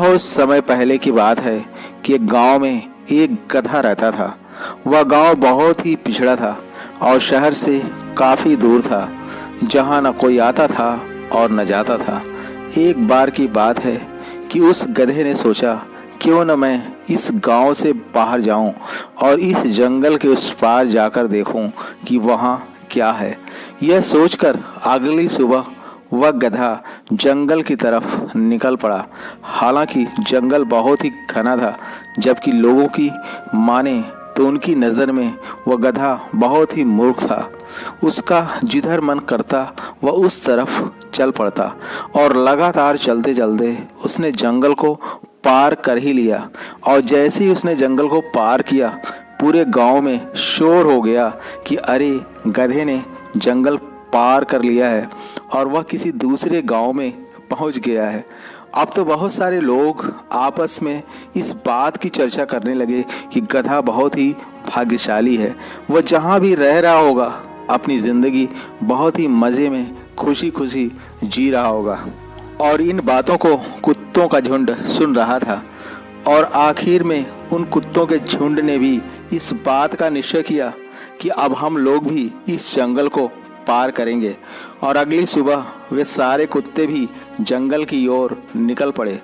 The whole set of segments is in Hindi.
बहुत समय पहले की बात है कि एक गांव में एक गधा रहता था। वह गांव बहुत ही पिछड़ा था और शहर से काफ़ी दूर था, जहां न कोई आता था और न जाता था। एक बार की बात है कि उस गधे ने सोचा, क्यों न मैं इस गांव से बाहर जाऊं और इस जंगल के उस पार जाकर देखूं कि वहां क्या है। यह सोचकर अगली सुबह वह गधा जंगल की तरफ निकल पड़ा। हालांकि जंगल बहुत ही घना था, जबकि लोगों की माने तो उनकी नज़र में वह गधा बहुत ही मूर्ख था। उसका जिधर मन करता वह उस तरफ चल पड़ता और लगातार चलते चलते उसने जंगल को पार कर ही लिया। और जैसे ही उसने जंगल को पार किया, पूरे गांव में शोर हो गया कि अरे, गधे ने जंगल पार कर लिया है और वह किसी दूसरे गांव में पहुंच गया है। अब तो बहुत सारे लोग आपस में इस बात की चर्चा करने लगे कि गधा बहुत ही भाग्यशाली है। वह जहां भी रह रहा होगा अपनी ज़िंदगी बहुत ही मज़े में खुशी खुशी जी रहा होगा। और इन बातों को कुत्तों का झुंड सुन रहा था और आखिर में उन कुत्तों के झुंड ने भी इस बात का निश्चय किया कि अब हम लोग भी इस जंगल को पार करेंगे। और अगली सुबह वे सारे कुत्ते भी जंगल की ओर निकल पड़े।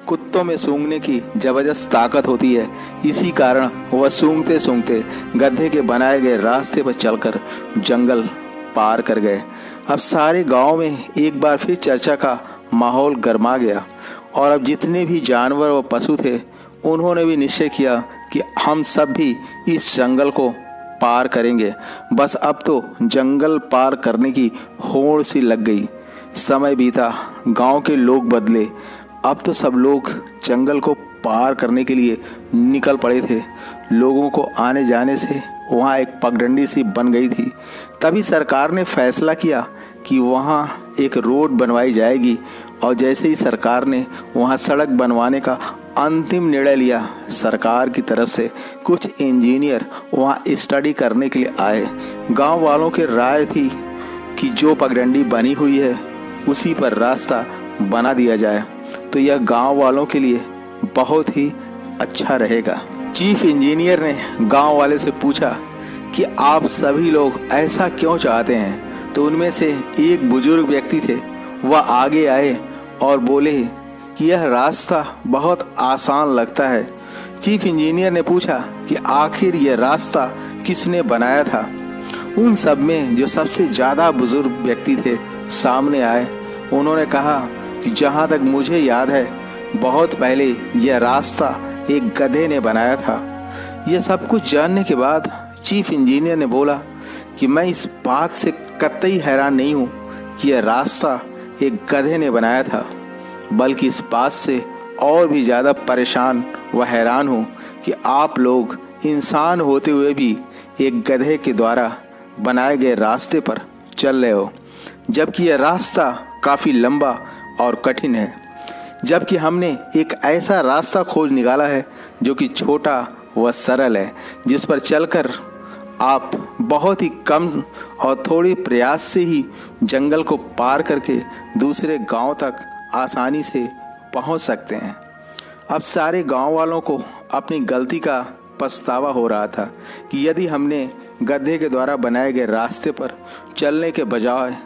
कुत्तों में सूंघने की जबरदस्त ताकत होती है, इसी कारण वह सूंघते सूंघते गधे के बनाए गए रास्ते पर चलकर जंगल पार कर गए। अब सारे गांव में एक बार फिर चर्चा का माहौल गर्मा गया और अब जितने भी जानवर व पशु थे, उन्होंने भी निश्चय किया कि हम सब भी इस जंगल को पार करेंगे। बस अब तो जंगल पार करने की होड़ सी लग गई। समय बीता, गांव के लोग बदले। अब तो सब लोग जंगल को पार करने के लिए निकल पड़े थे। लोगों को आने जाने से वहाँ एक पगडंडी सी बन गई थी। तभी सरकार ने फैसला किया कि वहाँ एक रोड बनवाई जाएगी। और जैसे ही सरकार ने वहाँ सड़क बनवाने का अंतिम निर्णय लिया, सरकार की तरफ से कुछ इंजीनियर वहाँ स्टडी करने के लिए आए। गांव वालों की राय थी कि जो पगडंडी बनी हुई है उसी पर रास्ता बना दिया जाए, तो यह गांव वालों के लिए बहुत ही अच्छा रहेगा। चीफ इंजीनियर ने गांव वाले से पूछा कि आप सभी लोग ऐसा क्यों चाहते हैं। तो उनमें से एक बुजुर्ग व्यक्ति थे, वह आगे आए और बोले कि यह रास्ता बहुत आसान लगता है। चीफ इंजीनियर ने पूछा कि आखिर यह रास्ता किसने बनाया था। उन सब में जो सबसे ज़्यादा बुजुर्ग व्यक्ति थे सामने आए। उन्होंने कहा कि जहाँ तक मुझे याद है, बहुत पहले यह रास्ता एक गधे ने बनाया था। यह सब कुछ जानने के बाद चीफ इंजीनियर ने बोला कि मैं इस बात से कतई हैरान नहीं हूँ कि यह रास्ता एक गधे ने बनाया था, बल्कि इस बात से और भी ज़्यादा परेशान व हैरान हूँ कि आप लोग इंसान होते हुए भी एक गधे के द्वारा बनाए गए रास्ते पर चल रहे हो, जबकि यह रास्ता काफ़ी लंबा और कठिन है। जबकि हमने एक ऐसा रास्ता खोज निकाला है जो कि छोटा व सरल है, जिस पर चलकर आप बहुत ही कम और थोड़ी प्रयास से ही जंगल को पार करके दूसरे गांव तक आसानी से पहुंच सकते हैं। अब सारे गांव वालों को अपनी गलती का पछतावा हो रहा था कि यदि हमने गधे के द्वारा बनाए गए रास्ते पर चलने के बजाय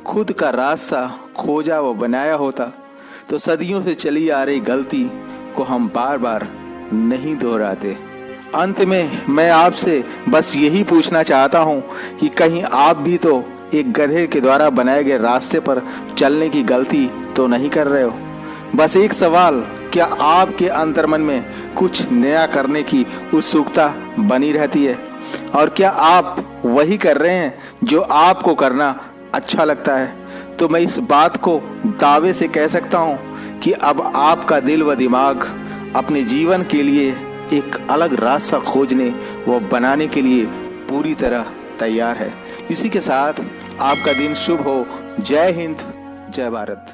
खुद का रास्ता खोजा व बनाया होता, तो सदियों से चली आ रही गलती को हम बार बार नहीं दोहराते। अंत में मैं आपसे बस यही पूछना चाहता हूँ कि कहीं आप भी तो एक गधे के द्वारा बनाए गए रास्ते पर चलने की गलती तो नहीं कर रहे हो। बस एक सवाल, क्या आपके अंतर्मन में कुछ नया करने की उत्सुकता बनी रहती है? और क्या आप वही कर रहे हैं जो आपको करना अच्छा लगता है? तो मैं इस बात को दावे से कह सकता हूँ कि अब आपका दिल व दिमाग अपने जीवन के लिए एक अलग रास्ता खोजने व बनाने के लिए पूरी तरह तैयार है। इसी के साथ आपका दिन शुभ हो। जय हिंद, जय भारत।